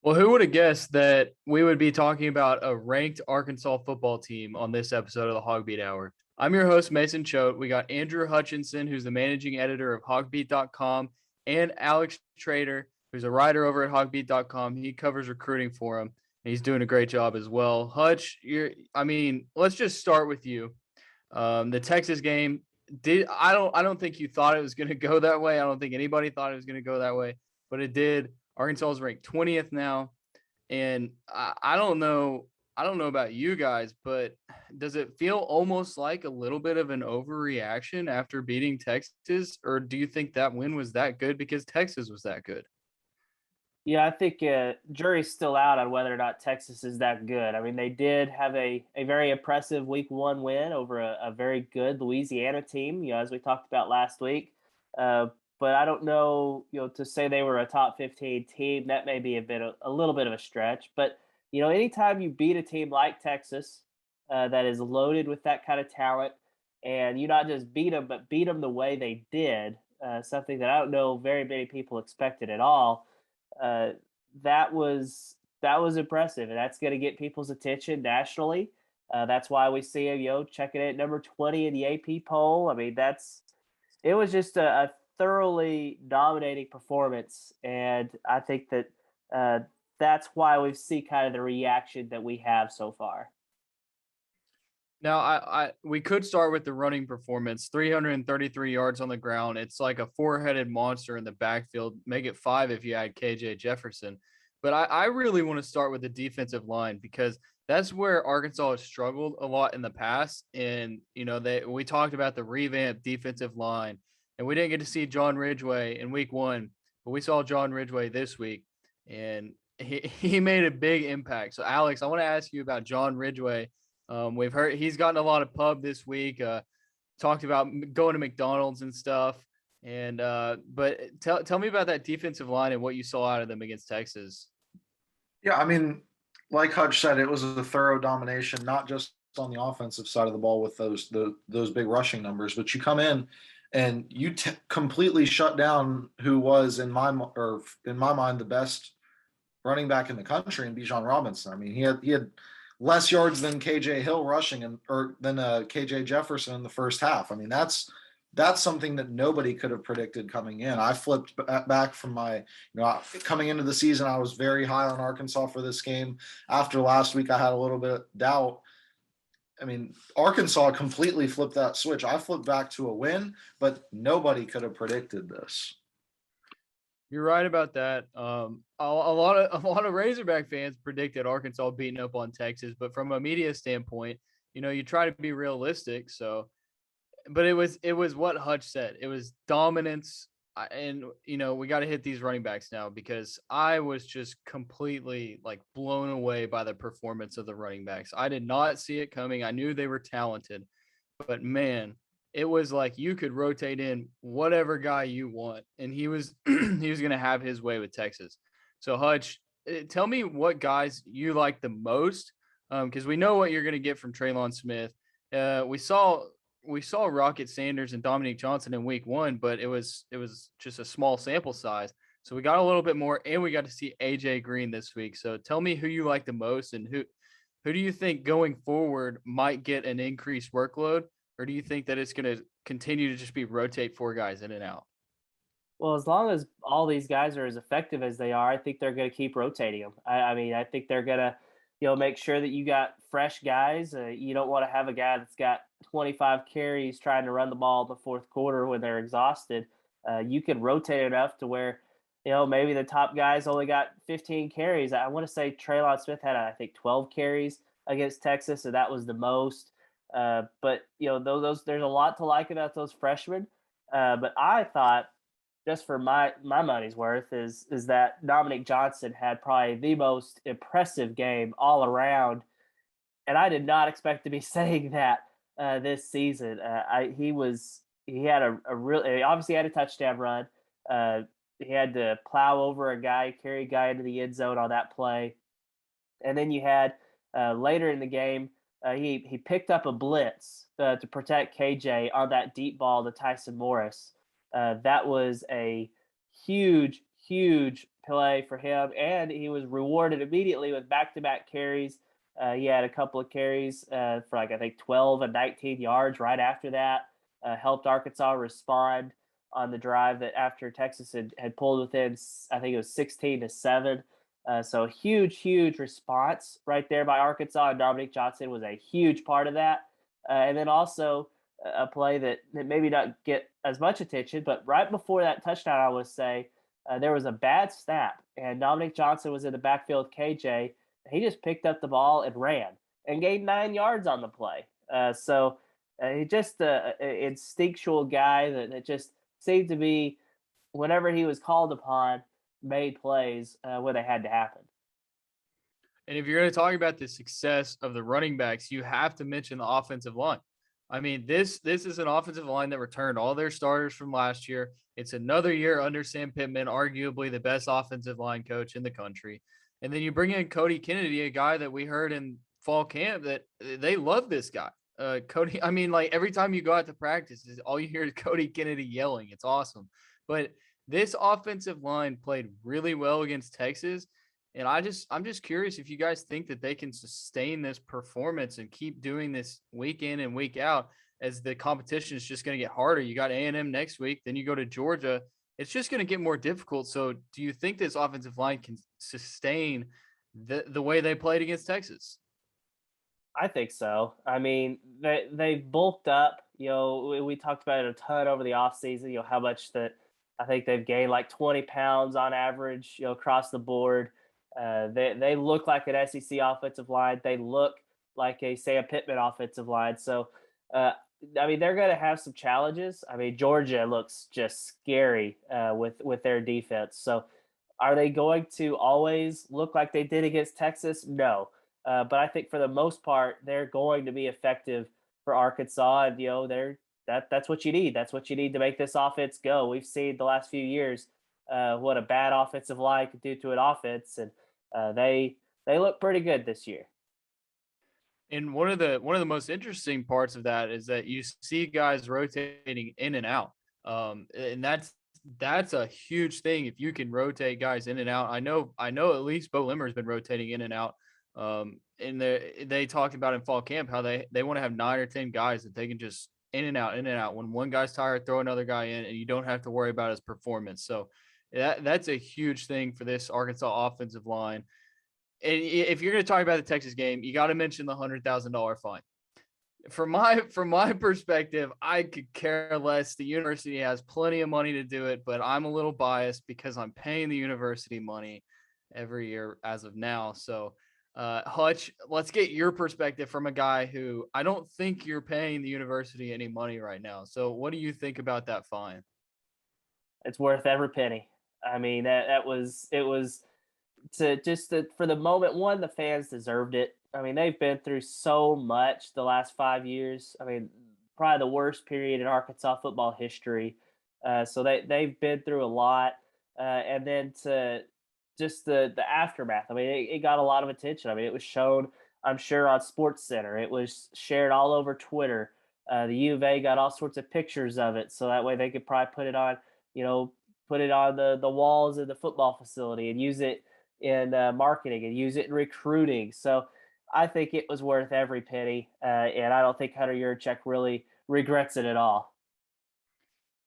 Well, who would have guessed that we would be talking about a ranked Arkansas football team on this episode of the HawgBeat Hour? I'm your host, Mason Choate. We got Andrew Hutchinson, who's the managing editor of HawgBeat.com, and Alex Trader, who's a writer over at HawgBeat.com. He covers recruiting for him, and he's doing a great job as well. Hutch, let's just start with you. The Texas game I don't think you thought it was going to go that way. I don't think anybody thought it was going to go that way, but it did. Arkansas is ranked 20th now, and I don't know. I don't know about you guys, but does it feel almost like a little bit of an overreaction after beating Texas, or do you think that win was that good because Texas was that good? Yeah, I think jury's still out on whether or not Texas is that good. I mean, they did have a very impressive week one win over a very good Louisiana team, as we talked about last week. But I don't know, to say they were a top 15 team, that may be a little bit of a stretch. But, anytime you beat a team like Texas that is loaded with that kind of talent, and you not just beat them, but beat them the way they did, something that I don't know very many people expected at all. uh, that was impressive, and that's going to get people's attention nationally. That's why we see him, checking it at number 20 in the AP poll. I mean, it was just a thoroughly dominating performance, and I think that uh, that's why we see kind of the reaction that we have so far. Now, we could start with the running performance. 333 yards on the ground. It's like a four-headed monster in the backfield. Make it five if you add KJ Jefferson. But I really want to start with the defensive line because that's where Arkansas has struggled a lot in the past. And we talked about the revamped defensive line, and we didn't get to see John Ridgeway in week one, but we saw John Ridgeway this week, and he made a big impact. So, Alex, I want to ask you about John Ridgeway. We've heard he's gotten a lot of pub this week. Talked about going to McDonald's and stuff. And but tell me about that defensive line and what you saw out of them against Texas. Yeah, I mean, like Hutch said, it was a thorough domination, not just on the offensive side of the ball with those big rushing numbers, but you come in and you completely shut down who was in my mind the best running back in the country in Bijan Robinson. I mean, he had less yards than KJ Hill rushing or than KJ Jefferson in the first half. I mean, that's something that nobody could have predicted coming in. I flipped back from coming into the season, I was very high on Arkansas for this game. After last week, I had a little bit of doubt. I mean, Arkansas completely flipped that switch. I flipped back to a win, but nobody could have predicted this. You're right about that. A lot of Razorback fans predicted Arkansas beating up on Texas, but from a media standpoint, you try to be realistic. So, but it was what Hutch said. It was dominance, and we got to hit these running backs now because I was just completely like blown away by the performance of the running backs. I did not see it coming. I knew they were talented, but man, it was like you could rotate in whatever guy you want, and he was he was going to have his way with Texas. So Hutch, tell me what guys you like the most, because we know what you're going to get from Traylon Smith. We saw Rocket Sanders and Dominique Johnson in week one, but it was just a small sample size. So we got a little bit more, and we got to see AJ Green this week. So tell me who you like the most, and who do you think going forward might get an increased workload, or do you think that it's going to continue to just be rotate four guys in and out? Well, as long as all these guys are as effective as they are, I think they're going to keep rotating them. I mean, I think they're going to, make sure that you got fresh guys. You don't want to have a guy that's got 25 carries trying to run the ball in the fourth quarter when they're exhausted. You can rotate enough to where, maybe the top guys only got 15 carries. I want to say Traylon Smith had, I think, 12 carries against Texas, so that was the most. But those there's a lot to like about those freshmen. But I thought, just for my money's worth, is that Dominic Johnson had probably the most impressive game all around, and I did not expect to be saying that this season. He had a real, obviously had a touchdown run. He had to plow over a guy, carry a guy into the end zone on that play, and then you had later in the game. He picked up a blitz to protect KJ on that deep ball to Tyson Morris. That was a huge, huge play for him, and he was rewarded immediately with back-to-back carries. He had a couple of carries for I think 12 and 19 yards right after that. Helped Arkansas respond on the drive that after Texas had pulled within, I think it was 16-7. So huge response right there by Arkansas, and Dominique Johnson was a huge part of that. And then also a play that maybe not get as much attention, but right before that touchdown, I would say there was a bad snap, and Dominique Johnson was in the backfield with KJ. He just picked up the ball and ran and gained 9 yards on the play. So he's just an instinctual guy that just seemed to be, whenever he was called upon, made plays when they had to happen. And if you're going to talk about the success of the running backs, you have to mention the offensive line. I mean, this is an offensive line that returned all their starters from last year. It's another year under Sam Pittman, arguably the best offensive line coach in the country. And then you bring in Cody Kennedy, a guy that we heard in fall camp that they love this guy. Cody, I mean, like every time you go out to practice, all you hear is Cody Kennedy yelling. It's awesome. But this offensive line played really well against Texas. And I'm just curious if you guys think that they can sustain this performance and keep doing this week in and week out, as the competition is just going to get harder. You got A&M next week, then you go to Georgia. It's just going to get more difficult. So do you think this offensive line can sustain the way they played against Texas? I think so. I mean, they've bulked up. You know, we talked about it a ton over the offseason, you know, how much that I think they've gained like 20 pounds on average, you know, across the board. They look like an SEC offensive line. They look like a Sam Pittman offensive line. So, I mean, they're going to have some challenges. I mean, Georgia looks just scary with their defense. So, are they going to always look like they did against Texas? No. But I think for the most part, they're going to be effective for Arkansas. And, you know, that's what you need. That's what you need to make this offense go. We've seen the last few years what a bad offensive line could do to an offense, and they look pretty good this year. And one of the most interesting parts of that is that you see guys rotating in and out, and that's a huge thing. If you can rotate guys in and out, I know at least Bo Limmer has been rotating in and out. And they talked about in fall camp how they want to have 9 or 10 guys that they can just in and out. When one guy's tired, throw another guy in, and you don't have to worry about his performance. So that's a huge thing for this Arkansas offensive line. And if you're going to talk about the Texas game, you got to mention the $100,000 fine. From my perspective, I could care less. The university has plenty of money to do it, but I'm a little biased because I'm paying the university money every year as of now. So, Hutch, let's get your perspective from a guy who I don't think you're paying the university any money right now. So, what do you think about that fine? It's worth every penny. I mean, it was for the moment. One, the fans deserved it. I mean, they've been through so much the last 5 years. I mean, probably the worst period in Arkansas football history. So they've been through a lot. And then to just the aftermath. I mean, it got a lot of attention. I mean, it was shown, I'm sure, on Sports Center. It was shared all over Twitter. The U of A got all sorts of pictures of it, so that way they could probably put it on the walls of the football facility and use it in marketing and use it in recruiting. So I think it was worth every penny, and I don't think Hunter Yurchek really regrets it at all.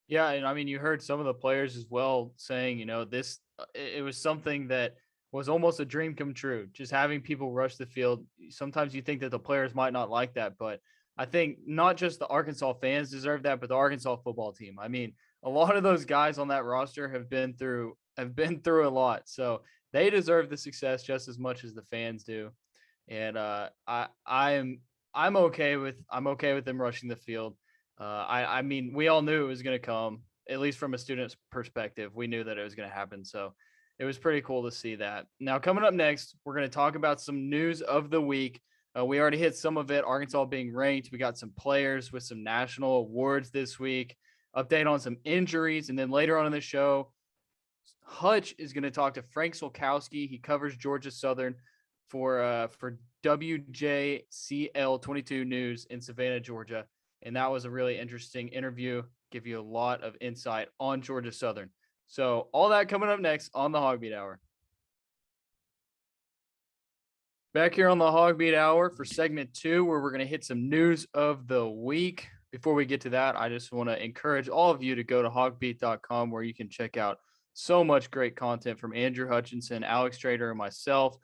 Yeah, and I mean, you heard some of the players as well saying, this it was something that was almost a dream come true. Just having people rush the field. Sometimes you think that the players might not like that, but I think not just the Arkansas fans deserve that, but the Arkansas football team. I mean, a lot of those guys on that roster have been through a lot, so they deserve the success just as much as the fans do. And I'm okay with them rushing the field. I mean, we all knew it was going to come, at least from a student's perspective. We knew that it was going to happen. So it was pretty cool to see that. Now, coming up next, we're going to talk about some news of the week. We already hit some of it, Arkansas being ranked. We got some players with some national awards this week, update on some injuries. And then later on in the show, Hutch is going to talk to Frank Solkowski. He covers Georgia Southern for WJCL 22 News in Savannah, Georgia. And that was a really interesting interview, give you a lot of insight on Georgia Southern. So all that coming up next on the HawgBeat Hour. Back here on the HawgBeat Hour for segment 2, where we're going to hit some news of the week. Before we get to that, I just want to encourage all of you to go to HawgBeat.com, where you can check out so much great content from Andrew Hutchinson, Alex Trader, and myself.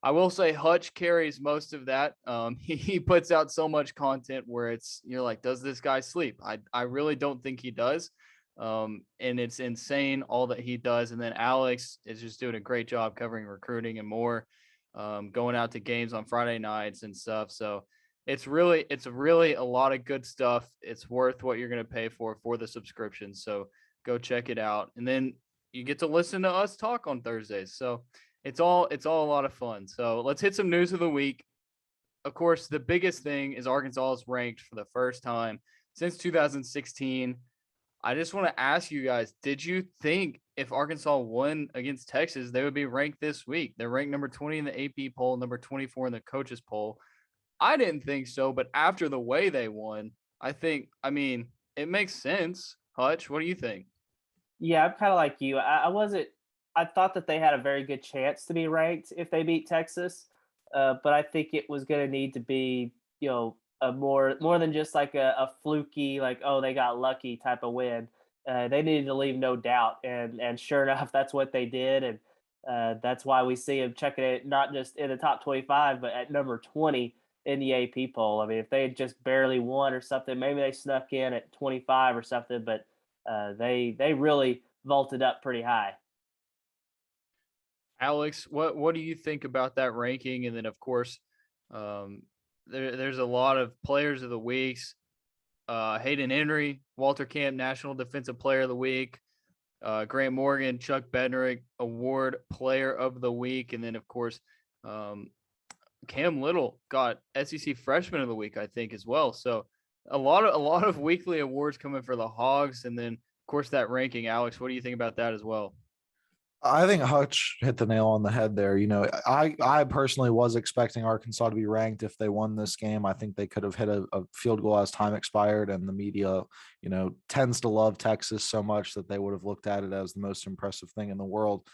I will say Hutch carries most of that. He puts out so much content where you're like, does this guy sleep? I really don't think he does. And it's insane all that he does. And then Alex is just doing a great job covering recruiting and more. Going out to games on Friday nights and stuff. So it's really a lot of good stuff. It's worth what you're going to pay for the subscription. So go check it out. And then you get to listen to us talk on Thursdays. So it's all a lot of fun. So let's hit some news of the week. Of course, the biggest thing is Arkansas is ranked for the first time since 2016. I just want to ask you guys, did you think if Arkansas won against Texas, they would be ranked this week? They're ranked number 20 in the AP poll, number 24 in the coaches poll. I didn't think so, but after the way they won, it makes sense. Hutch, what do you think? Yeah, I'm kind of like you. I thought that they had a very good chance to be ranked if they beat Texas, but I think it was going to need to be, a more than just like a fluky, like, oh, they got lucky type of win. They needed to leave no doubt, and sure enough, that's what they did, and that's why we see them checking it not just in the top 25, but at number 20 in the AP poll. I mean, if they had just barely won or something, maybe they snuck in at 25 or something, but they really vaulted up pretty high. Alex, what do you think about that ranking? And then, of course, there's a lot of players of the weeks. Hayden Henry, Walter Camp, National Defensive Player of the Week. Grant Morgan, Chuck Bednarik, Award Player of the Week. And then, of course, Cam Little got SEC Freshman of the Week, I think, as well. So a lot of weekly awards coming for the Hogs. And then, of course, that ranking. Alex, what do you think about that as well? I think Hutch hit the nail on the head there. I personally was expecting Arkansas to be ranked if they won this game. I think they could have hit a field goal as time expired, and the media, tends to love Texas so much that they would have looked at it as the most impressive thing in the world.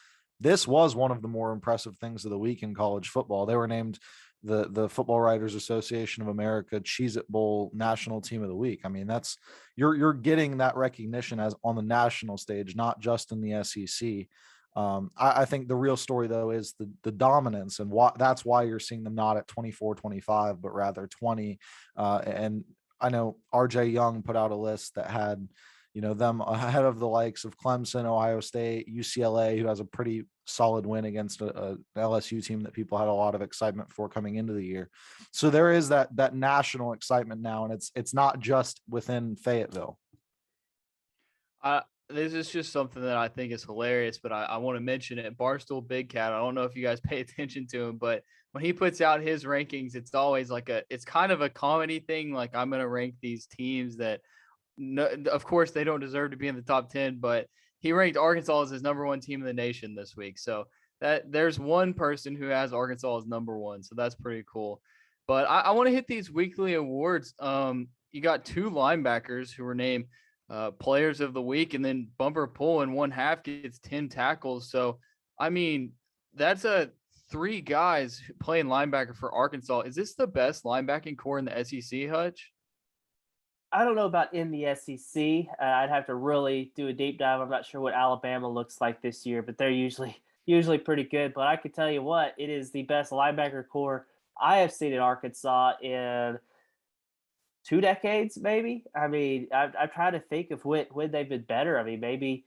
This was one of the more impressive things of the week in college football. They were named the Football Writers Association of America Cheez-It Bowl National Team of the Week. I mean, that's you're getting that recognition as on the national stage, not just in the SEC. I think the real story, though, is the dominance, and that's why you're seeing them not at 24-25, but rather 20. And I know RJ Young put out a list that had, them ahead of the likes of Clemson, Ohio State, UCLA, who has a pretty solid win against an LSU team that people had a lot of excitement for coming into the year. So there is that national excitement now, and it's not just within Fayetteville. This is just something that I think is hilarious, but I want to mention it. Barstool Big Cat, I don't know if you guys pay attention to him, but when he puts out his rankings, it's always it's kind of a comedy thing. Like, I'm going to rank these teams that, of course, they don't deserve to be in the top 10, but he ranked Arkansas as his number 1 team in the nation this week. So that there's one person who has Arkansas as number 1. So that's pretty cool. But I want to hit these weekly awards. You got 2 linebackers who were named players of the week, and then Bumper Pool in one half gets 10 tackles. So, I mean, that's 3 guys playing linebacker for Arkansas. Is this the best linebacking core in the SEC, Hutch? I don't know about in the SEC. I'd have to really do a deep dive. I'm not sure what Alabama looks like this year, but they're usually pretty good. But I can tell you what, it is the best linebacker core I have seen in Arkansas in 2 decades, maybe. I mean, I try to think of when they've been better. I mean, maybe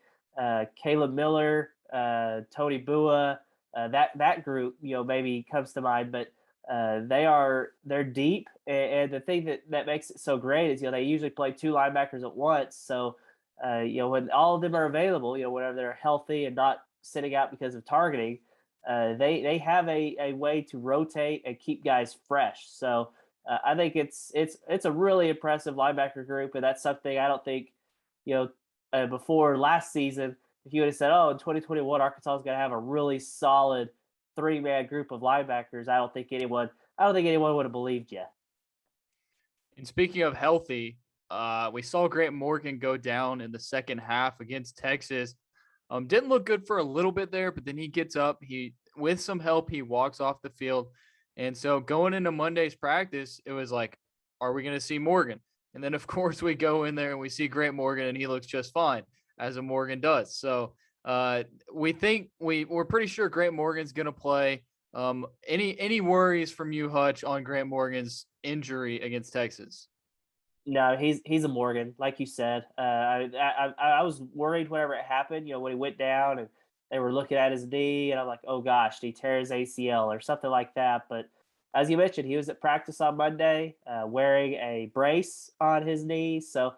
Caleb Miller, Tony Bua, that group, maybe comes to mind. But they're deep, and the thing that makes it so great is they usually play 2 linebackers at once. So when all of them are available, whenever they're healthy and not sitting out because of targeting, they have a way to rotate and keep guys fresh. So. I think it's a really impressive linebacker group, and that's something I don't think, before last season, if you would have said, oh, in 2021, Arkansas is going to have a really solid 3-man group of linebackers, I don't think anyone would have believed you. And speaking of healthy, we saw Grant Morgan go down in the second half against Texas. Didn't look good for a little bit there, but then he gets up. With some help, he walks off the field. And so going into Monday's practice, it was like, are we going to see Morgan? And then, of course, we go in there and we see Grant Morgan, and he looks just fine, as a Morgan does. So we think we're pretty sure Grant Morgan's going to play. Any worries from you, Hutch, on Grant Morgan's injury against Texas? No, he's a Morgan, like you said. I was worried whenever it happened. When he went down and they were looking at his knee, and I'm like, oh gosh, did he tear his ACL or something like that? But as you mentioned, he was at practice on Monday, wearing a brace on his knee. So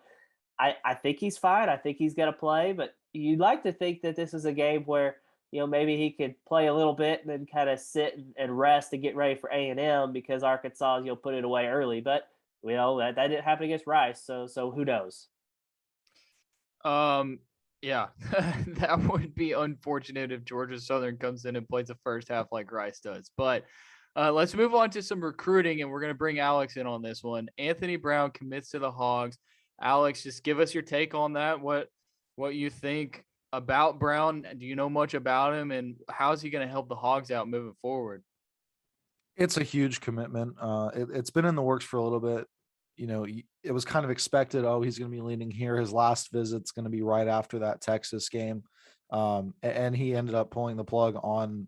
I think he's fine. I think he's going to play. But you'd like to think that this is a game where maybe he could play a little bit and then kind of sit and rest and get ready for A&M, because Arkansas put it away early. But that didn't happen against Rice, so who knows? Yeah, that would be unfortunate if Georgia Southern comes in and plays the first half like Rice does. But let's move on to some recruiting, and we're going to bring Alex in on this one. Anthony Brown commits to the Hogs. Alex, just give us your take on that. What you think about Brown? Do you know much about him, and how is he going to help the Hogs out moving forward? It's a huge commitment. It's been in the works for a little bit. It was kind of expected. Oh, he's going to be leaning here. His last visit's going to be right after that Texas game, and he ended up pulling the plug on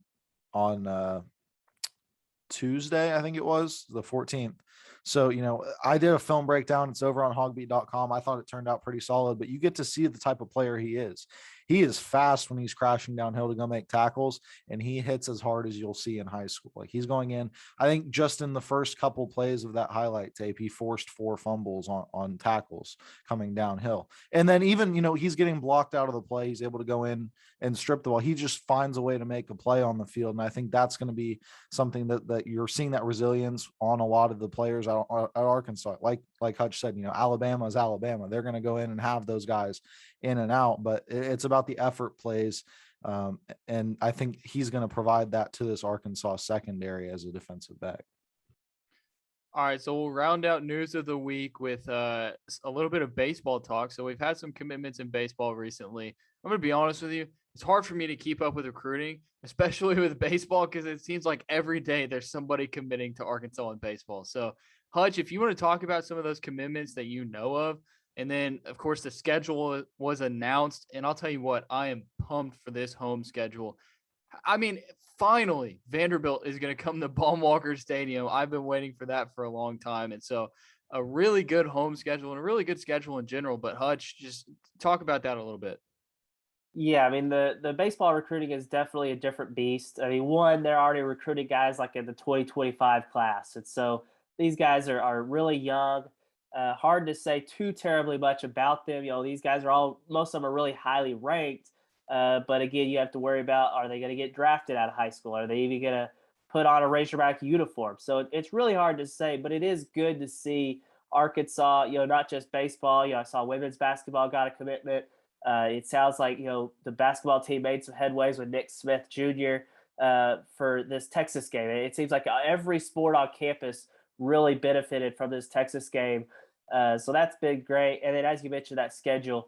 Tuesday, I think it was the 14th. So, I did a film breakdown. It's over on HawgBeat.com. I thought it turned out pretty solid, but you get to see the type of player he is. He is fast when he's crashing downhill to go make tackles, and he hits as hard as you'll see in high school. Like, he's going in, I think just in the first couple plays of that highlight tape, he forced 4 fumbles on tackles coming downhill. And then even, he's getting blocked out of the play. He's able to go in and strip the ball. He just finds a way to make a play on the field. And I think that's going to be something that you're seeing, that resilience on a lot of the players at Arkansas. Like Hutch said, Alabama is Alabama. They're going to go in and have those guys in and out, but it's about the effort plays. And I think he's going to provide that to this Arkansas secondary as a defensive back. All right, so we'll round out news of the week with a little bit of baseball talk. So we've had some commitments in baseball recently. I'm going to be honest with you. It's hard for me to keep up with recruiting, especially with baseball, because it seems like every day there's somebody committing to Arkansas in baseball. So, Hutch, if you want to talk about some of those commitments that you know of, and then, of course, the schedule was announced, and I'll tell you what, I am pumped for this home schedule. I mean, finally, Vanderbilt is going to come to Baum-Walker Stadium. I've been waiting for that for a long time. And so a really good home schedule and a really good schedule in general. But Hutch, just talk about that a little bit. Yeah, I mean, the baseball recruiting is definitely a different beast. I mean, one, they're already recruiting guys like in the 2025 class. And so these guys are really young. Hard to say too terribly much about them. These guys most of them are really highly ranked. But again, you have to worry about, are they going to get drafted out of high school? Are they even going to put on a Razorback uniform? So it's really hard to say, but it is good to see Arkansas, not just baseball. I saw women's basketball got a commitment. It sounds like, the basketball team made some headways with Nick Smith Jr. For this Texas game. It seems like every sport on campus really benefited from this Texas game. So that's been great. And then, as you mentioned, that schedule,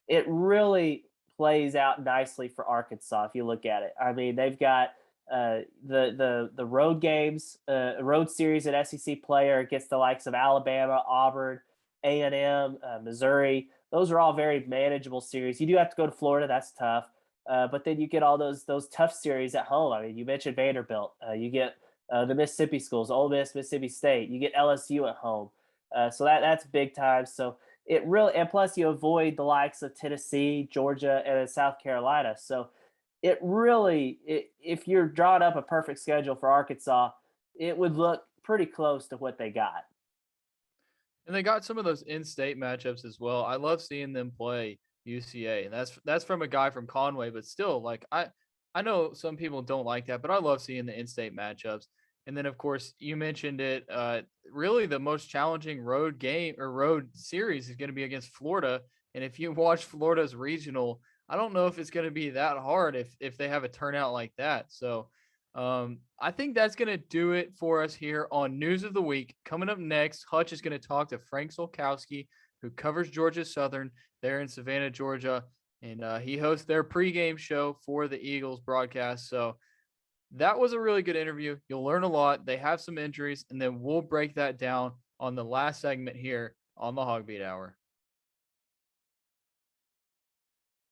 it really plays out nicely for Arkansas if you look at it. I mean, they've got the road games, road series at SEC player against the likes of Alabama, Auburn, A&M, Missouri. Those are all very manageable series. You do have to go to Florida. That's tough. But then you get all those tough series at home. I mean, you mentioned Vanderbilt. You get the Mississippi schools, Ole Miss, Mississippi State. You get LSU at home. So that's big time. So it really, and plus you avoid the likes of Tennessee, Georgia, and South Carolina. So it really, if you're drawing up a perfect schedule for Arkansas, it would look pretty close to what they got. And they got some of those in-state matchups as well. I love seeing them play UCA, and that's from a guy from Conway, but still, like I know some people don't like that, but I love seeing the in-state matchups. And then, of course, you mentioned it. Really, the most challenging road game or road series is going to be against Florida. And if you watch Florida's regional, I don't know if it's going to be that hard if they have a turnout like that. So I think that's going to do it for us here on News of the Week. Coming up next, Hutch is going to talk to Frank Solkowski, who covers Georgia Southern there in Savannah, Georgia. and he hosts their pregame show for the Eagles broadcast. So that was a really good interview. You'll learn a lot. They have some injuries, and then we'll break that down on the last segment here on the HawgBeat Hour.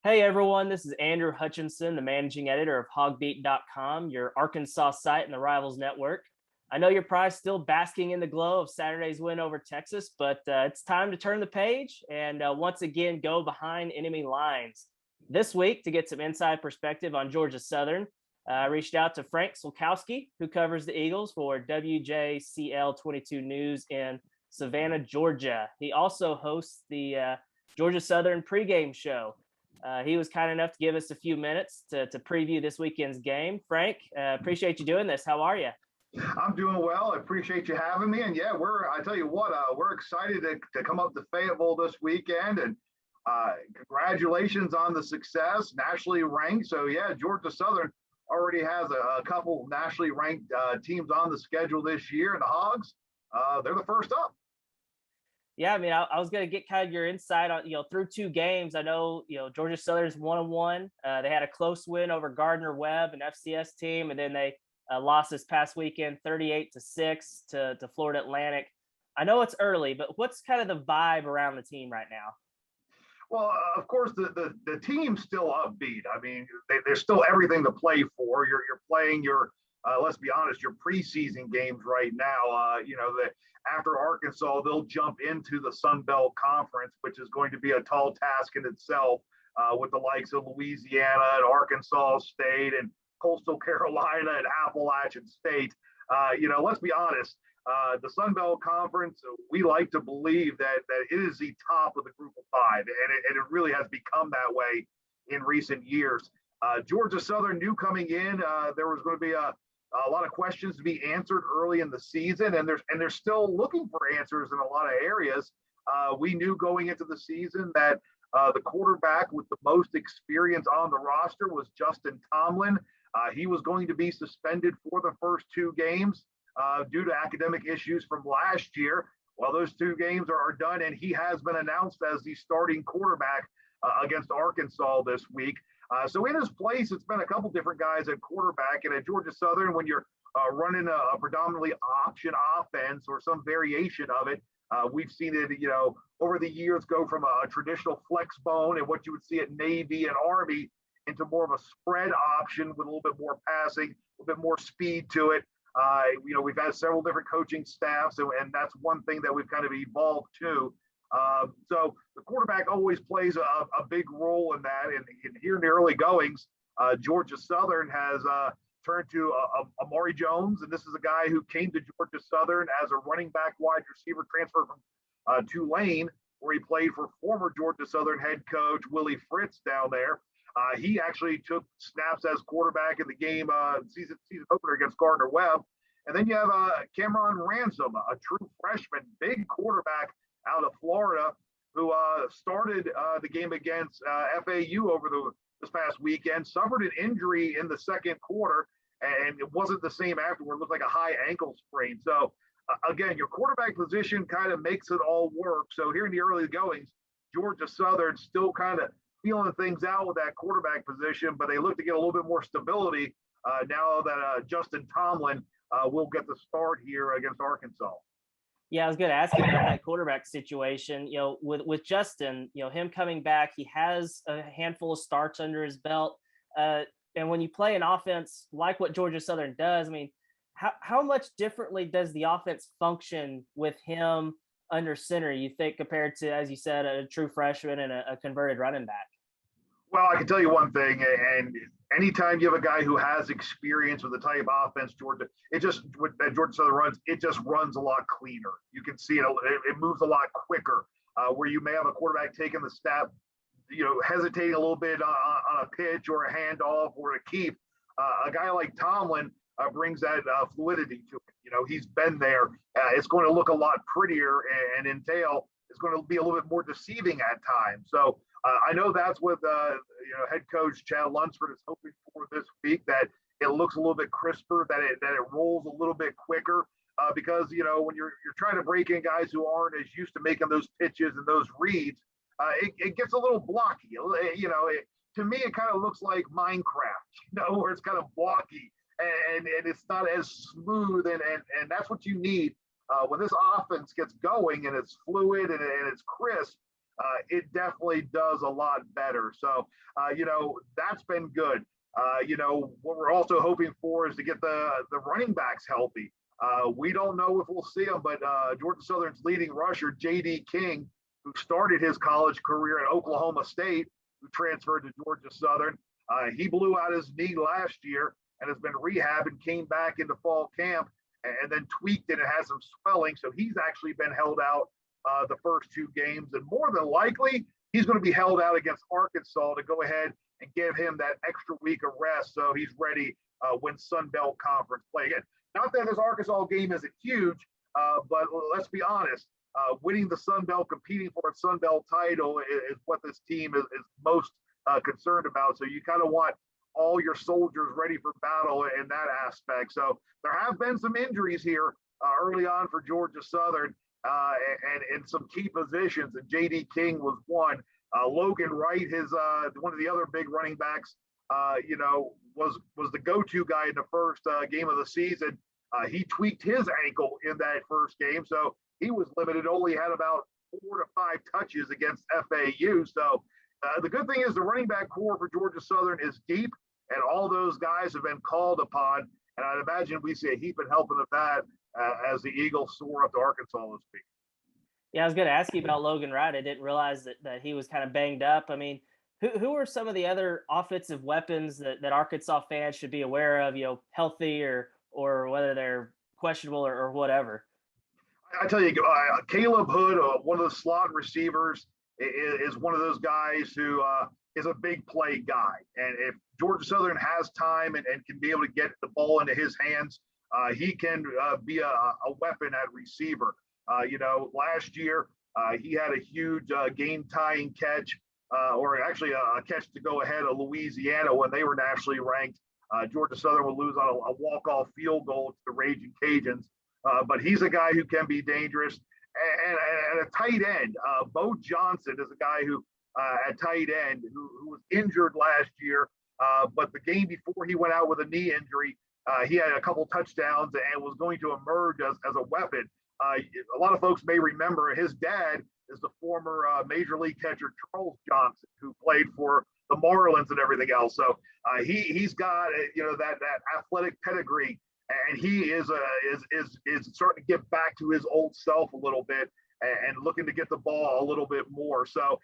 Hey everyone, this is Andrew Hutchinson, the managing editor of HawgBeat.com, your Arkansas site in the Rivals Network. I know you're probably still basking in the glow of Saturday's win over Texas, but it's time to turn the page and once again go behind enemy lines. This week, to get some inside perspective on Georgia Southern, I reached out to Frank Solkowski, who covers the Eagles for WJCL 22 News in Savannah, Georgia. He also hosts the Georgia Southern pregame show. He was kind enough to give us a few minutes to preview this weekend's game. Frank, appreciate you doing this. How are you? I'm doing well. I appreciate you having me. And yeah, I tell you what, we're excited to come up to Fayetteville this weekend. And congratulations on the success, nationally ranked. So yeah, Georgia Southern already has a couple nationally ranked teams on the schedule this year. And the Hogs, they're the first up. Yeah, I mean, I was going to get kind of your insight on, through two games. I know, Georgia Southern's 1-1. They had a close win over Gardner-Webb, an FCS team, and then they lost this past weekend 38-6 to Florida Atlantic. I know it's early, but what's kind of the vibe around the team right now? Well, of course, the team's still upbeat. I mean, there's still everything to play for. You're playing your let's be honest, your preseason games right now. After Arkansas, they'll jump into the Sun Belt Conference, which is going to be a tall task in itself, with the likes of Louisiana and Arkansas State and Coastal Carolina and Appalachian State. Let's be honest. The Sun Belt Conference, we like to believe that it is the top of the group of five, and it really has become that way in recent years. Georgia Southern knew coming in there was going to be a lot of questions to be answered early in the season, and they're still looking for answers in a lot of areas. We knew going into the season that the quarterback with the most experience on the roster was Justin Tomlin. He was going to be suspended for the first two games due to academic issues from last year. Well, those two games are done, and he has been announced as the starting quarterback against Arkansas this week. So in his place, it's been a couple different guys at quarterback. And at Georgia Southern, when you're running a predominantly option offense or some variation of it, we've seen it, over the years go from a traditional flex bone and what you would see at Navy and Army into more of a spread option with a little bit more passing, a little bit more speed to it. We've had several different coaching staffs, and that's one thing that we've kind of evolved to. So the quarterback always plays a big role in that. And here in the early goings, Georgia Southern has turned to Amari Jones. And this is a guy who came to Georgia Southern as a running back wide receiver transfer from Tulane, where he played for former Georgia Southern head coach Willie Fritz down there. He actually took snaps as quarterback in the game season opener against Gardner-Webb. And then you have Cameron Ransom, a true freshman, big quarterback out of Florida, who started the game against FAU over this past weekend, suffered an injury in the second quarter, and it wasn't the same afterward. It looked like a high ankle sprain. So, again, your quarterback position kind of makes it all work. So here in the early goings, Georgia Southern still kind of feeling things out with that quarterback position, but they look to get a little bit more stability now that Justin Tomlin will get the start here against Arkansas. Yeah, I was going to ask you about that quarterback situation. With Justin, him coming back, he has a handful of starts under his belt. And when you play an offense like what Georgia Southern does, I mean, how much differently does the offense function with him under center, you think, compared to, as you said, a true freshman and a converted running back? Well, I can tell you one thing, and anytime you have a guy who has experience with the type of offense Georgia Southern runs, it just runs a lot cleaner. You can see it moves a lot quicker. Where you may have a quarterback taking the snap, hesitating a little bit on a pitch or a handoff or a keep. A guy like Tomlin brings that fluidity to it. He's been there. It's going to look a lot prettier, and entail is going to be a little bit more deceiving at times. So I know that's what head coach Chad Lunsford is hoping for this week, that it looks a little bit crisper, that it rolls a little bit quicker, because when you're trying to break in guys who aren't as used to making those pitches and those reads, it gets a little blocky. To me, it kind of looks like Minecraft, where it's kind of blocky and it's not as smooth. And that's what you need when this offense gets going and it's fluid and it's crisp. It definitely does a lot better. So, that's been good. What we're also hoping for is to get the running backs healthy. We don't know if we'll see them, but Georgia Southern's leading rusher, J.D. King, who started his college career at Oklahoma State, who transferred to Georgia Southern, he blew out his knee last year and has been rehabbing, came back into fall camp, and then tweaked it and has some swelling. So he's actually been held out the first 2 games. And more than likely, he's going to be held out against Arkansas to go ahead and give him that extra week of rest so he's ready when Sun Belt Conference play. Again, not that this Arkansas game isn't huge, but let's be honest. Winning the Sun Belt, competing for a Sun Belt title is what this team is most concerned about. So you kind of want all your soldiers ready for battle in that aspect. So there have been some injuries here early on for Georgia Southern and in some key positions, and J.D. King was one. Logan Wright, one of the other big running backs, was the go-to guy in the first game of the season. He tweaked his ankle in that first game, so he was limited, only had about 4 to 5 touches against FAU. So the good thing is the running back core for Georgia Southern is deep, and all those guys have been called upon. And I'd imagine we see a heap and helping of that as the Eagles soar up to Arkansas this week. Yeah, I was going to ask you about Logan Wright. I didn't realize that he was kind of banged up. I mean, who are some of the other offensive weapons that Arkansas fans should be aware of, healthy or whether they're questionable or whatever? I tell you, Caleb Hood, one of the slot receivers, is one of those guys who is a big play guy. And if Georgia Southern has time and can be able to get the ball into his hands, he can be a weapon at receiver. Last year he had a huge game-tying catch, or actually a catch to go ahead of Louisiana when they were nationally ranked. Georgia Southern would lose on a walk-off field goal to the Raging Cajuns. But he's a guy who can be dangerous. And a tight end, Bo Johnson is a guy who, at tight end, who was injured last year. But the game before he went out with a knee injury, he had a couple touchdowns and was going to emerge as a weapon. A lot of folks may remember his dad is the former Major League catcher Charles Johnson, who played for the Marlins and everything else. So he's got that athletic pedigree. And he is starting to get back to his old self a little bit and looking to get the ball a little bit more. So,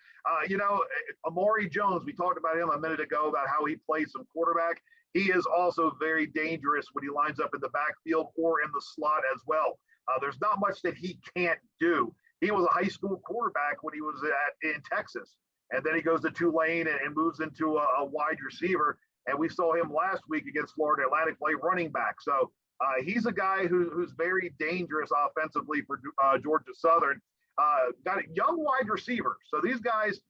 Amari Jones, we talked about him a minute ago about how he plays some quarterback. He is also very dangerous when he lines up in the backfield or in the slot as well. There's not much that he can't do. He was a high school quarterback when he was in Texas, and then he goes to Tulane and moves into a wide receiver. And we saw him last week against Florida Atlantic play running back. So he's a guy who's very dangerous offensively for Georgia Southern. Got a young wide receiver. So these guys,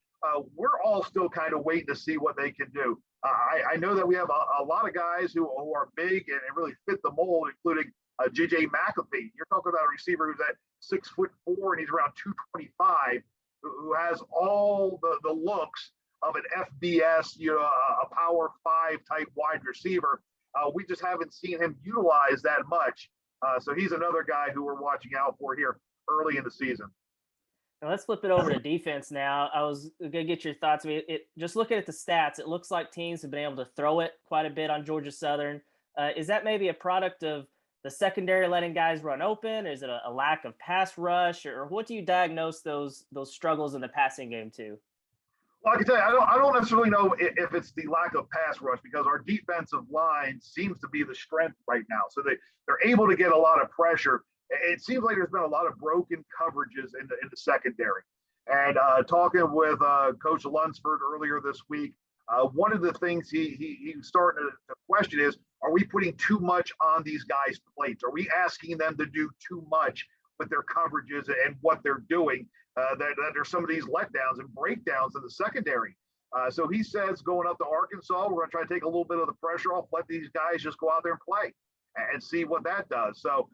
we're all still kind of waiting to see what they can do. I know that we have a lot of guys who are big and really fit the mold, including J.J. McAfee. You're talking about a receiver who's at 6'4" and he's around 225, who has all the looks of an FBS, a Power 5 type wide receiver. We just haven't seen him utilize that much. So he's another guy who we're watching out for here early in the season. Now let's flip it over to defense now. I was going to get your thoughts. I mean, just looking at the stats, it looks like teams have been able to throw it quite a bit on Georgia Southern. Is that maybe a product of the secondary letting guys run open? Is it a lack of pass rush? Or what do you diagnose those struggles in the passing game to? Well, I can tell you, I don't necessarily know if it's the lack of pass rush, because our defensive line seems to be the strength right now. So they're able to get a lot of pressure. It seems like there's been a lot of broken coverages in the secondary. And talking with Coach Lunsford earlier this week, one of the things he started to question is, are we putting too much on these guys' plates? Are we asking them to do too much with their coverages and what they're doing? That there's some of these letdowns and breakdowns in the secondary. So he says, going up to Arkansas, we're going to try to take a little bit of the pressure off, let these guys just go out there and play and see what that does. So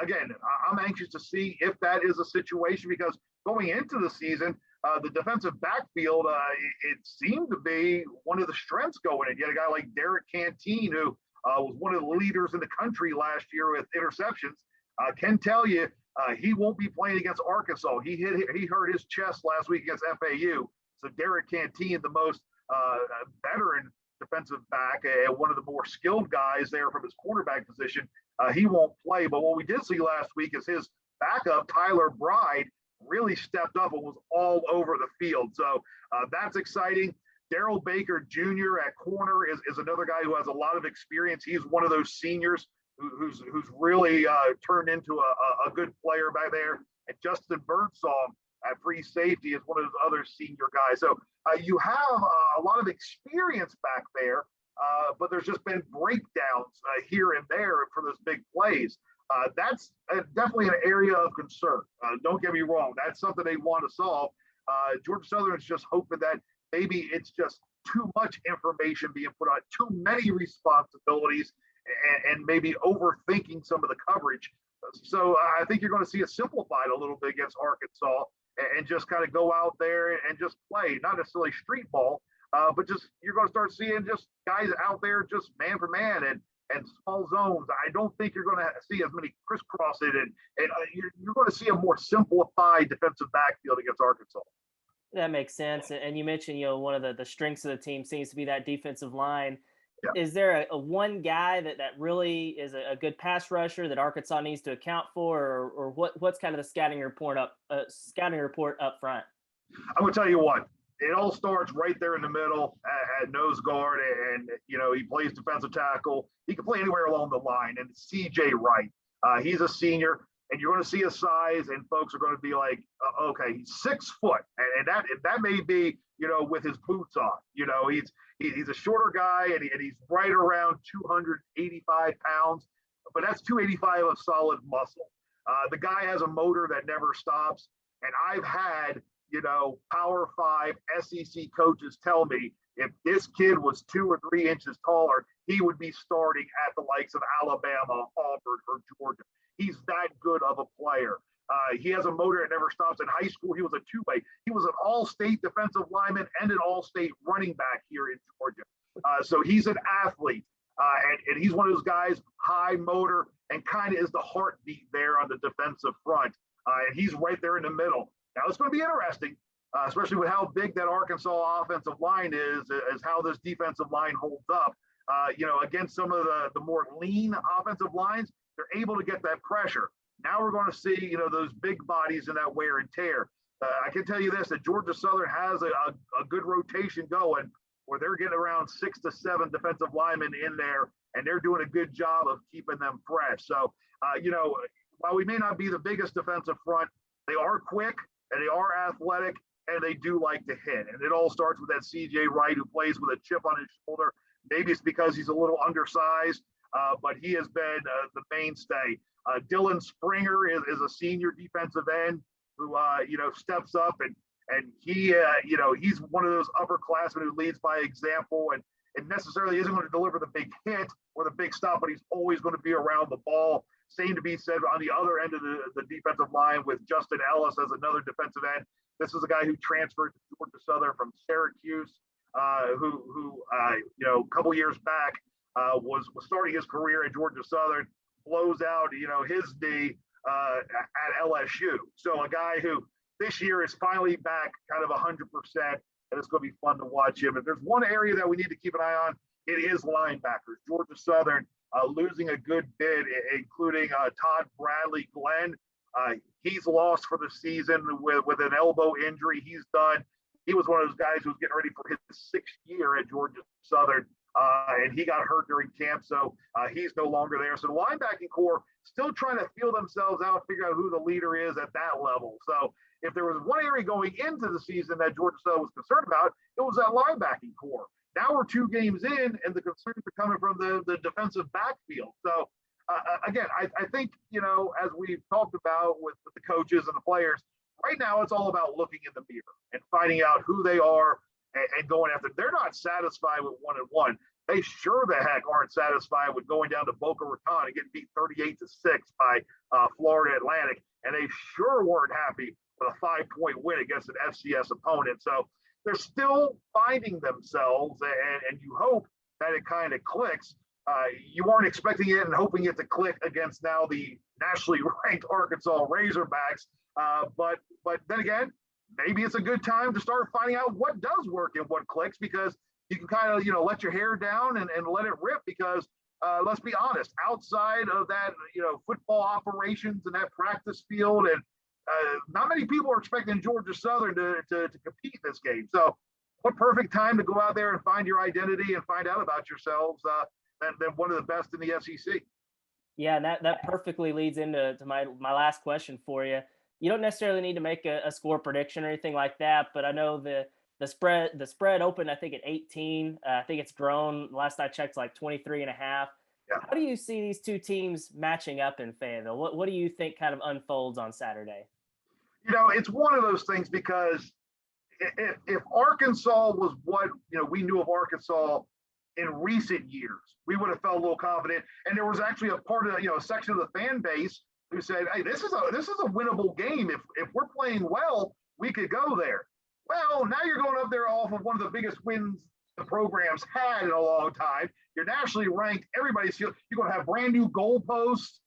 again, I'm anxious to see if that is a situation, because going into the season, the defensive backfield, it seemed to be one of the strengths going in. You had a guy like Derek Canteen, who was one of the leaders in the country last year with interceptions. Can tell you he won't be playing against Arkansas. He hurt his chest last week against FAU. So Derek Canteen, the most veteran defensive back, one of the more skilled guys there from his quarterback position, he won't play. But what we did see last week is his backup, Tyler Bride, really stepped up and was all over the field. So that's exciting. Daryl Baker Jr. at corner is another guy who has a lot of experience. He's one of those seniors who's really turned into a good player back there. And Justin Birdsong at free safety is one of those other senior guys. So you have a lot of experience back there, but there's just been breakdowns here and there for those big plays. That's definitely an area of concern. Don't get me wrong. That's something they want to solve. Georgia Southern is just hoping that maybe it's just too much information being put on, too many responsibilities, and maybe overthinking some of the coverage. So I think you're going to see it simplified a little bit against Arkansas and just kind of go out there and just play, not necessarily street ball, but just you're going to start seeing just guys out there just man for man and small zones. I don't think you're going to see as many crisscrossing, and you're going to see a more simplified defensive backfield against Arkansas. That makes sense. And you mentioned, one of the strengths of the team seems to be that defensive line. Yeah. Is there a one guy that really is a good pass rusher that Arkansas needs to account for, or what's kind of the scouting report up front? I'm gonna tell you what. It all starts right there in the middle at nose guard, and he plays defensive tackle. He can play anywhere along the line. And C.J. Wright, he's a senior, and you're going to see his size, and folks are going to be like, okay, he's 6 foot, and that may be with his boots on. He's a shorter guy, and he's right around 285 pounds, but that's 285 of solid muscle. The guy has a motor that never stops, and I've had Power 5 SEC coaches tell me if this kid was 2 or 3 inches taller, he would be starting at the likes of Alabama, Auburn, or Georgia. He's that good of a player. He has a motor that never stops. In high school, he was a two-way. He was an all-state defensive lineman and an all-state running back here in Georgia. So he's an athlete, and he's one of those guys, high motor, and kind of is the heartbeat there on the defensive front. And he's right there in the middle. Now, it's going to be interesting, especially with how big that Arkansas offensive line is how this defensive line holds up. Against some of the more lean offensive lines, they're able to get that pressure. Now we're going to see, those big bodies in that wear and tear. I can tell you this, that Georgia Southern has a good rotation going where they're getting around 6 to 7 defensive linemen in there, and they're doing a good job of keeping them fresh. So, while we may not be the biggest defensive front, they are quick, and they are athletic, and they do like to hit. And it all starts with that C.J. Wright, who plays with a chip on his shoulder. Maybe it's because he's a little undersized, but he has been the mainstay. Dylan Springer is a senior defensive end who, steps up, and he, he's one of those upperclassmen who leads by example, and necessarily isn't going to deliver the big hit or the big stop, but he's always going to be around the ball. Same to be said on the other end of the defensive line with Justin Ellis as another defensive end. This is a guy who transferred to Georgia Southern from Syracuse, who a couple years back was starting his career at Georgia Southern, blows out, his knee at LSU. So a guy who this year is finally back kind of 100%, and it's going to be fun to watch him. If there's one area that we need to keep an eye on, it is linebackers. Georgia Southern losing a good bit, including Todd Bradley Glenn. He's lost for the season with an elbow injury. He's done. He was one of those guys who was getting ready for his 6th year at Georgia Southern, and he got hurt during camp, so he's no longer there. So the linebacking core still trying to feel themselves out, figure out who the leader is at that level. So if there was one area going into the season that Georgia Southern was concerned about, it was that linebacking core. Now we're 2 games in, and the concerns are coming from the defensive backfield. So, again, I think, as we've talked about with the coaches and the players, right now it's all about looking in the mirror and finding out who they are and going after. They're not satisfied with 1-1. they sure the heck aren't satisfied with going down to Boca Raton and getting beat 38-6 by Florida Atlantic. And they sure weren't happy with a 5-point win against an FCS opponent. So they're still finding themselves, and you hope that it kind of clicks. You weren't expecting it and hoping it to click against now the nationally ranked Arkansas Razorbacks. But then again, maybe it's a good time to start finding out what does work and what clicks, because you can kind of, let your hair down and let it rip, because let's be honest, outside of that, football operations and that practice field, and not many people are expecting Georgia Southern to compete in this game. So what perfect time to go out there and find your identity and find out about yourselves than one of the best in the SEC. Yeah, and that perfectly leads into my last question for you. You don't necessarily need to make a score prediction or anything like that, but I know the spread opened, I think, at 18. I think it's grown. Last I checked, like 23.5. Yeah. How do you see these two teams matching up in Fayetteville? What do you think kind of unfolds on Saturday? It's one of those things, because if Arkansas was what we knew of Arkansas in recent years, we would have felt a little confident. And there was actually a part of a section of the fan base who said, "Hey, this is a winnable game. If we're playing well, we could go there." Well, now you're going up there off of one of the biggest wins the program's had in a long time. You're nationally ranked. You're going to have brand new goalposts.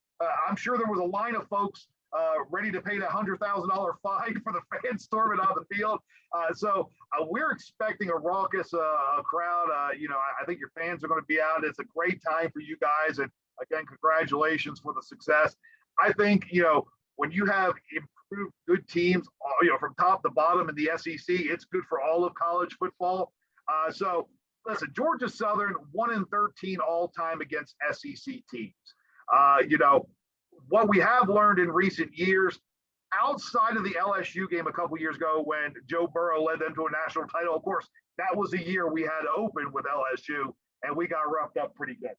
I'm sure there was a line of folks ready to pay the $100,000 fine for the fans storming on the field. So we're expecting a raucous crowd. I think your fans are going to be out. It's a great time for you guys. And again, congratulations for the success. I think, when you have improved good teams, from top to bottom in the SEC, it's good for all of college football. So listen, Georgia Southern 1-13 all time against SEC teams. What we have learned in recent years, outside of the LSU game a couple years ago when Joe Burrow led them to a national title, of course, that was the year we had to open with LSU, and we got roughed up pretty good.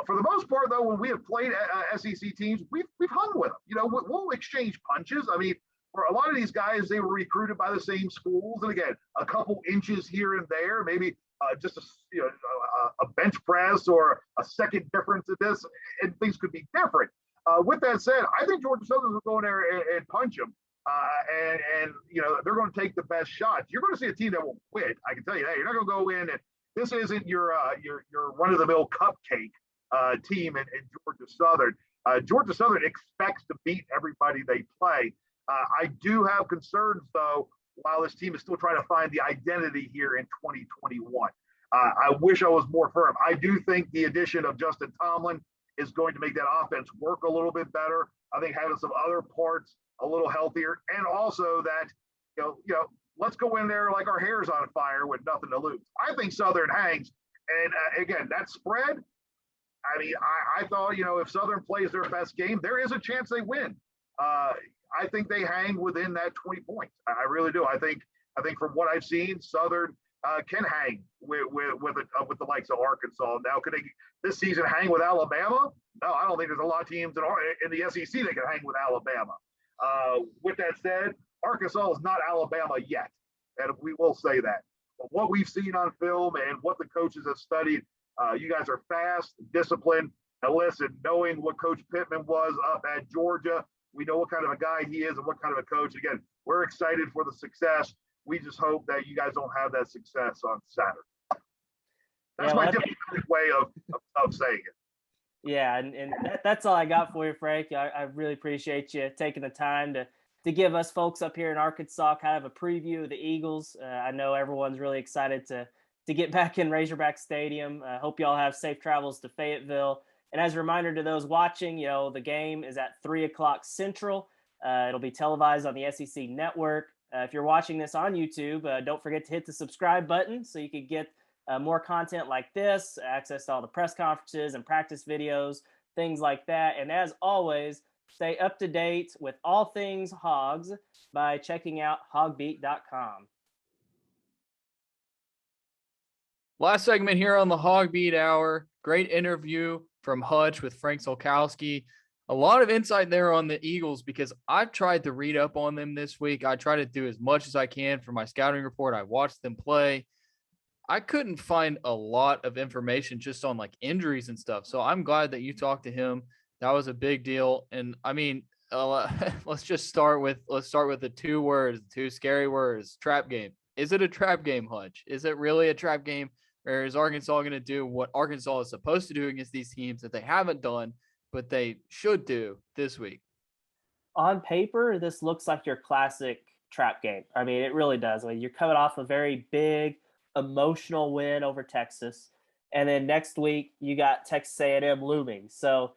For the most part, though, when we have played SEC teams, we've hung with them. We'll exchange punches. I mean, for a lot of these guys, they were recruited by the same schools, and again, a couple inches here and there, maybe just a bench press or a second difference in this, and things could be different. With that said, I think Georgia Southern will go in there and punch them, and they're going to take the best shots. You're going to see a team that will quit. I can tell you that. You're not going to go in and this isn't your run-of-the-mill cupcake team in Georgia Southern. Georgia Southern expects to beat everybody they play. I do have concerns, though, while this team is still trying to find the identity here in 2021. I wish I was more firm. I do think the addition of Justin Tomlin is going to make that offense work a little bit better. I think having some other parts a little healthier, and also that, let's go in there like our hair's on fire with nothing to lose. I think Southern hangs. And again, that spread, I mean, I thought, if Southern plays their best game, there is a chance they win. I think they hang within that 20 points. I really do. I think from what I've seen, Southern can hang with the likes of Arkansas. Now, could they this season hang with Alabama? No, I don't think there's a lot of teams in the SEC that can hang with Alabama. With that said, Arkansas is not Alabama yet, and we will say that. But what we've seen on film and what the coaches have studied, you guys are fast, disciplined, and listen, knowing what Coach Pittman was up at Georgia, we know what kind of a guy he is and what kind of a coach. Again, we're excited for the success. We just hope that you guys don't have that success on Saturday. That's my diplomatic way of saying it. Yeah, and that's all I got for you, Frank. I really appreciate you taking the time to give us folks up here in Arkansas kind of a preview of the Eagles. I know everyone's really excited to get back in Razorback Stadium. I hope y'all have safe travels to Fayetteville. And as a reminder to those watching, the game is at 3:00 Central. It'll be televised on the SEC Network. If you're watching this on YouTube, don't forget to hit the subscribe button so you can get more content like this, access to all the press conferences and practice videos, things like that. And as always, stay up to date with all things Hogs by checking out HawgBeat.com. Last segment here on the HawgBeat Hour. Great interview from Hutch with Frank Solkowski. A lot of insight there on the Eagles because I've tried to read up on them this week. I try to do as much as I can for my scouting report. I watched them play. I couldn't find a lot of information just on like injuries and stuff. So I'm glad that you talked to him. That was a big deal. And I mean, let's start with the two scary words, trap game. Is it a trap game, Hutch? Is it really a trap game? Or is Arkansas going to do what Arkansas is supposed to do against these teams that they haven't done, but they should do this week? On paper, this looks like your classic trap game. I mean, it really does. I mean, you're coming off a very big emotional win over Texas, and then next week you got Texas A&M looming. So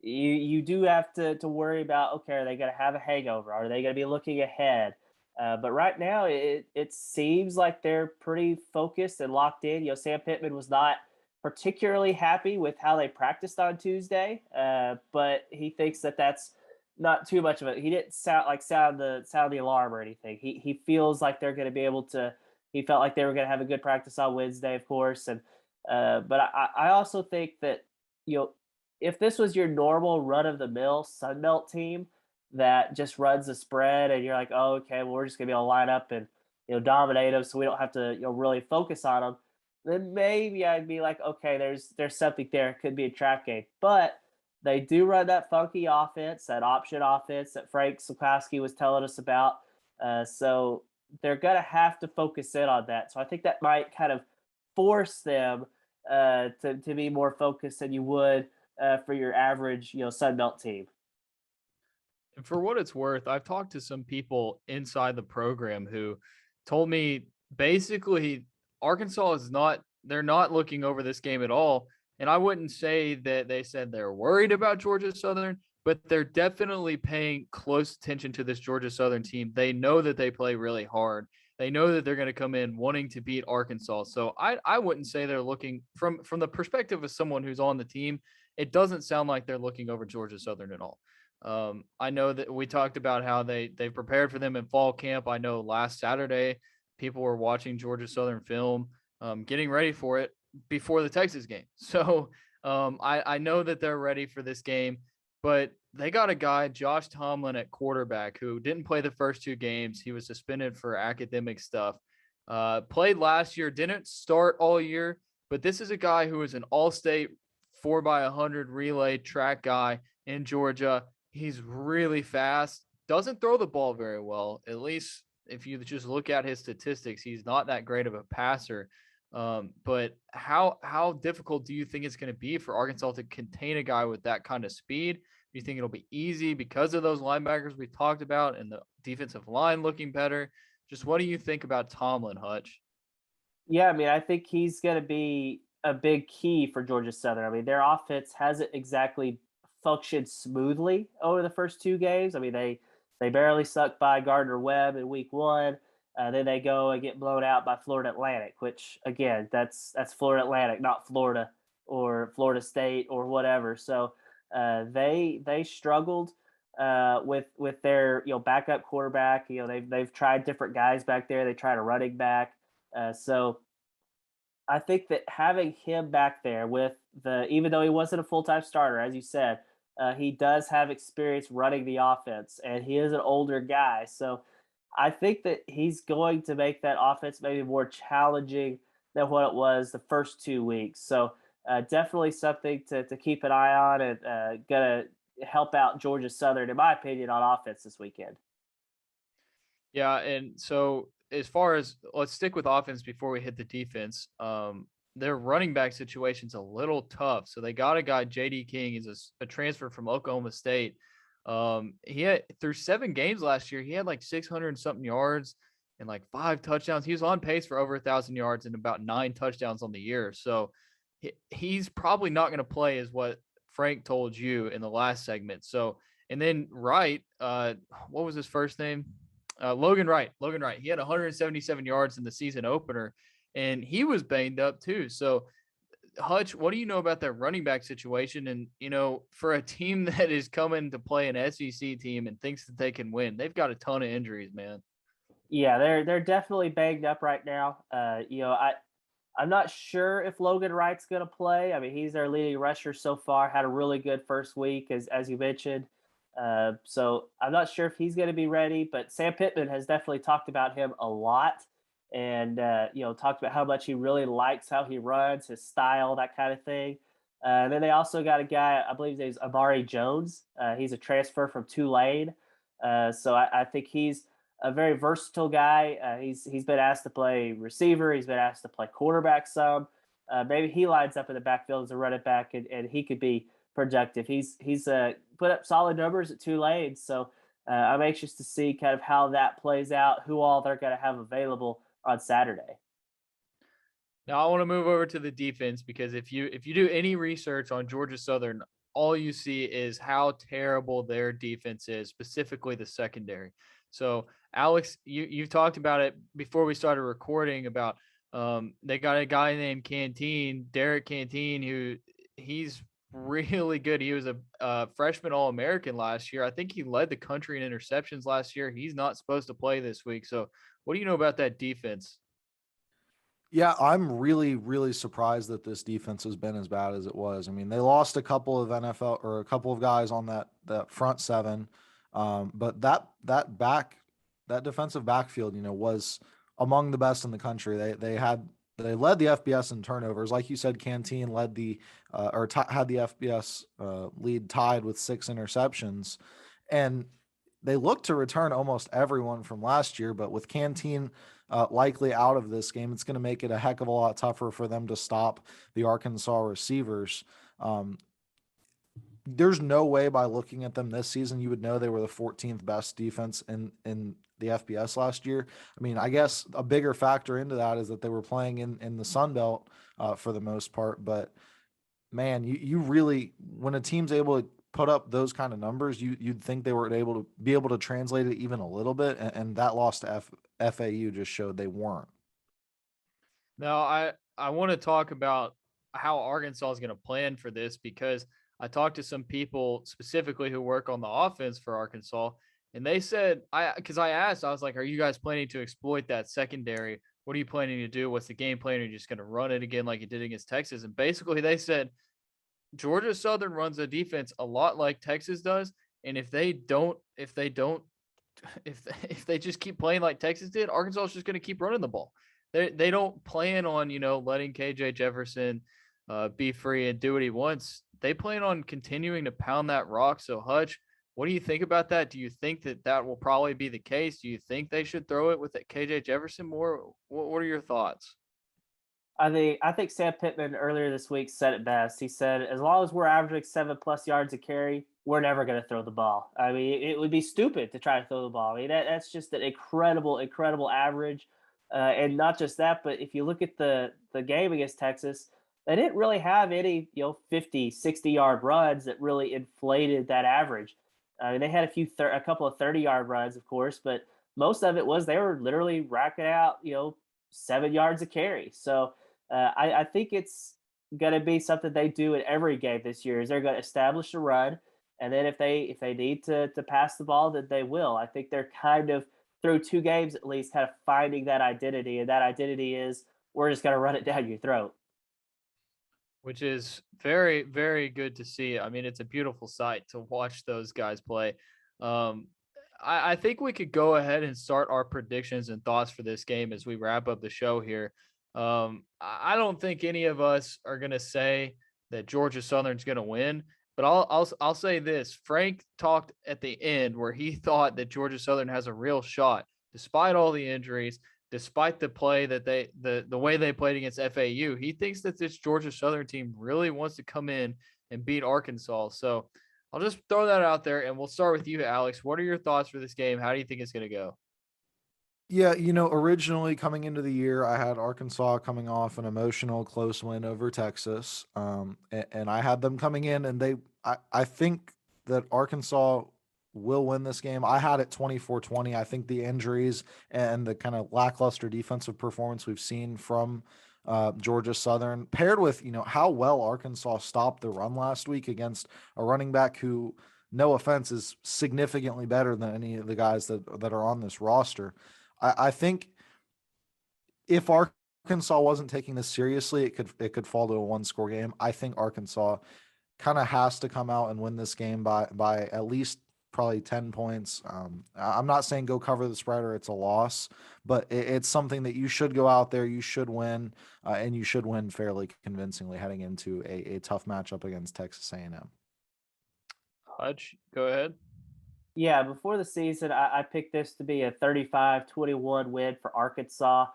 you do have to worry about, okay, are they going to have a hangover? Are they going to be looking ahead? But right now, it seems like they're pretty focused and locked in. You know, Sam Pittman was not particularly happy with how they practiced on Tuesday, but he thinks that that's not too much of it. He didn't sound the alarm or anything. He feels like they're going to be able to. He felt like they were going to have a good practice on Wednesday, of course, and but I also think that, you know, if this was your normal run of the mill Sun Belt team that just runs the spread, and you're like, oh, okay, well, we're just gonna be able to line up and, you know, dominate them, so we don't have to, you know, really focus on them, then maybe I'd be like, okay, there's something there. It could be a trap game, but they do run that funky offense, that option offense that Frank Sokowski was telling us about. So they're gonna have to focus in on that. So I think that might kind of force them to be more focused than you would for your average, you know, Sun Belt team. And for what it's worth, I've talked to some people inside the program who told me basically Arkansas is not, they're not looking over this game at all. And I wouldn't say that they said they're worried about Georgia Southern, but they're definitely paying close attention to this Georgia Southern team. They know that they play really hard. They know that they're going to come in wanting to beat Arkansas. So I wouldn't say they're looking from the perspective of someone who's on the team. It doesn't sound like they're looking over Georgia Southern at all. I know that we talked about how they've prepared for them in fall camp. I know last Saturday people were watching Georgia Southern film, getting ready for it before the Texas game. So I know that they're ready for this game, but they got a guy, Josh Tomlin, at quarterback who didn't play the first two games. He was suspended for academic stuff. Played last year, didn't start all year, but this is a guy who is an all-state 4x100 relay track guy in Georgia. He's really fast, doesn't throw the ball very well. At least if you just look at his statistics, he's not that great of a passer. But how difficult do you think it's going to be for Arkansas to contain a guy with that kind of speed? Do you think it'll be easy because of those linebackers we talked about and the defensive line looking better? Just what do you think about Tomlin, Hutch? Yeah, I mean, I think he's going to be a big key for Georgia Southern. I mean, their offense hasn't exactly functioned smoothly over the first two games. I mean, they barely sucked by Gardner Webb in week one. Then they go and get blown out by Florida Atlantic, which again, that's Florida Atlantic, not Florida or Florida State or whatever. So they struggled with their, you know, backup quarterback. You know, they've tried different guys back there. They tried a running back. So I think that having him back there with even though he wasn't a full-time starter, as you said, he does have experience running the offense, and he is an older guy. So I think that he's going to make that offense maybe more challenging than what it was the first 2 weeks. So definitely something to keep an eye on, and going to help out Georgia Southern, in my opinion, on offense this weekend. Yeah, and so as far as, let's stick with offense before we hit the defense. Their running back situation's a little tough. So they got a guy, J.D. King. He's a transfer from Oklahoma State. He had, through 7 games last year, he had like 600 and something yards and like 5 touchdowns. He was on pace for over 1,000 yards and about 9 touchdowns on the year. So he's probably not going to play, is what Frank told you in the last segment. So, and then Wright, what was his first name? Logan Wright. He had 177 yards in the season opener, and he was banged up too. So, Hutch, what do you know about their running back situation? And, you know, for a team that is coming to play an SEC team and thinks that they can win, they've got a ton of injuries, man. Yeah, they're definitely banged up right now. You know, I'm not sure if Logan Wright's going to play. I mean, he's their leading rusher so far. Had a really good first week, as you mentioned. So I'm not sure if he's going to be ready. But Sam Pittman has definitely talked about him a lot, and talked about how much he really likes how he runs, his style, that kind of thing. And then they also got a guy, I believe his name's Amari Jones. He's a transfer from Tulane. So I think he's a very versatile guy. He's been asked to play receiver. He's been asked to play quarterback some. Maybe he lines up in the backfield as a running back, and he could be productive. He's put up solid numbers at Tulane. So I'm anxious to see kind of how that plays out, who all they're going to have available on Saturday. Now I want to move over to the defense, because if you do any research on Georgia Southern, all you see is how terrible their defense is, specifically the secondary. So Alex, you've talked about it before we started recording about they got a guy named Derek Canteen, who he's really good. He was a freshman All-American last year. I think he led the country in interceptions last year. He's not supposed to play this week. So what do you know about that defense? Yeah, I'm really, really surprised that this defense has been as bad as it was. I mean, they lost a couple of NFL or a couple of guys on that front seven, but that defensive backfield, was among the best in the country. They led the FBS in turnovers, like you said. Canteen led had the FBS lead tied with 6 interceptions, and they look to return almost everyone from last year. But with Canteen likely out of this game, it's going to make it a heck of a lot tougher for them to stop the Arkansas receivers. There's no way by looking at them this season you would know they were the 14th best defense in the FBS last year. I mean, I guess a bigger factor into that is that they were playing in the Sun Belt for the most part. But man, you really, when a team's able to put up those kind of numbers, you'd think they were able to translate it even a little bit, and that loss to FAU just showed they weren't. Now, I want to talk about how Arkansas is going to plan for this, because I talked to some people specifically who work on the offense for Arkansas, and they said, because I asked, I was like, are you guys planning to exploit that secondary? What are you planning to do? What's the game plan? Are you just going to run it again like you did against Texas? And basically they said Georgia Southern runs a defense a lot like Texas does. And if they just keep playing like Texas did, Arkansas is just going to keep running the ball. They don't plan on, letting KJ Jefferson be free and do what he wants. They plan on continuing to pound that rock. So Hutch, what do you think about that? Do you think that will probably be the case? Do you think they should throw it with KJ Jefferson more? What are your thoughts? I think Sam Pittman earlier this week said it best. He said, as long as we're averaging 7+ yards a carry, we're never going to throw the ball. I mean, it would be stupid to try to throw the ball. I mean, that's just an incredible, incredible average. And not just that, but if you look at the game against Texas, they didn't really have any, 50, 60-yard runs that really inflated that average. I mean, they had a couple of 30-yard runs, of course, but most of it was they were literally racking out, 7 yards a carry. So I think it's going to be something they do in every game this year. Is they're going to establish a run, and then if they need to pass the ball, then they will. I think they're kind of through 2 games at least, kind of finding that identity, and that identity is we're just going to run it down your throat. Which is very, very good to see. I mean, it's a beautiful sight to watch those guys play. I think we could go ahead and start our predictions and thoughts for this game as we wrap up the show here. I don't think any of us are going to say that Georgia Southern's going to win, but I'll say this. Frank talked at the end where he thought that Georgia Southern has a real shot, despite all the injuries, despite the play that the way they played against FAU. He thinks that this Georgia Southern team really wants to come in and beat Arkansas. So I'll just throw that out there, and we'll start with you, Alex. What are your thoughts for this game? How do you think it's going to go? Yeah, originally coming into the year, I had Arkansas coming off an emotional close win over Texas. And I had them coming in, and I think that Arkansas will win this game. I had it 24-20. I think the injuries and the kind of lackluster defensive performance we've seen from Georgia Southern, paired with, how well Arkansas stopped the run last week against a running back who, no offense, is significantly better than any of the guys that are on this roster. I think if Arkansas wasn't taking this seriously, it could fall to a 1-score game. I think Arkansas kind of has to come out and win this game by at least probably 10 points. I'm not saying go cover the spread or it's a loss, but it's something that you should go out there, you should win, and you should win fairly convincingly heading into a tough matchup against Texas A&M. Hutch, go ahead. Yeah, before the season, I picked this to be a 35-21 win for Arkansas,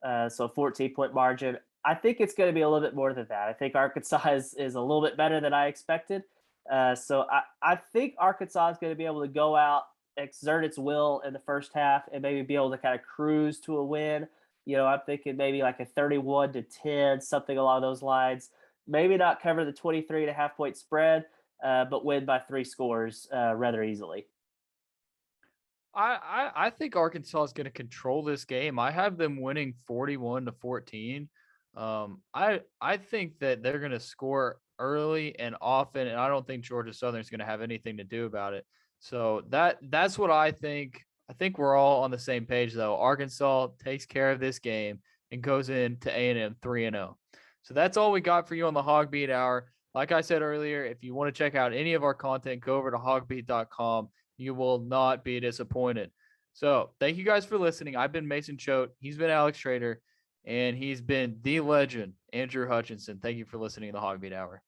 so a 14-point margin. I think it's going to be a little bit more than that. I think Arkansas is a little bit better than I expected. So I think Arkansas is going to be able to go out, exert its will in the first half, and maybe be able to kind of cruise to a win. I'm thinking maybe like a 31-10, something along those lines. Maybe not cover the 23.5-point spread, but win by 3 scores rather easily. I think Arkansas is going to control this game. I have them winning 41-14. I think that they're going to score early and often, and I don't think Georgia Southern is going to have anything to do about it. So that's what I think. I think we're all on the same page, though. Arkansas takes care of this game and goes into A&M 3-0. So that's all we got for you on the HawgBeat Hour. Like I said earlier, if you want to check out any of our content, go over to HawgBeat.com. You will not be disappointed. So thank you guys for listening. I've been Mason Choate. He's been Alex Schrader, and he's been the legend, Andrew Hutchinson. Thank you for listening to the HawgBeat Hour.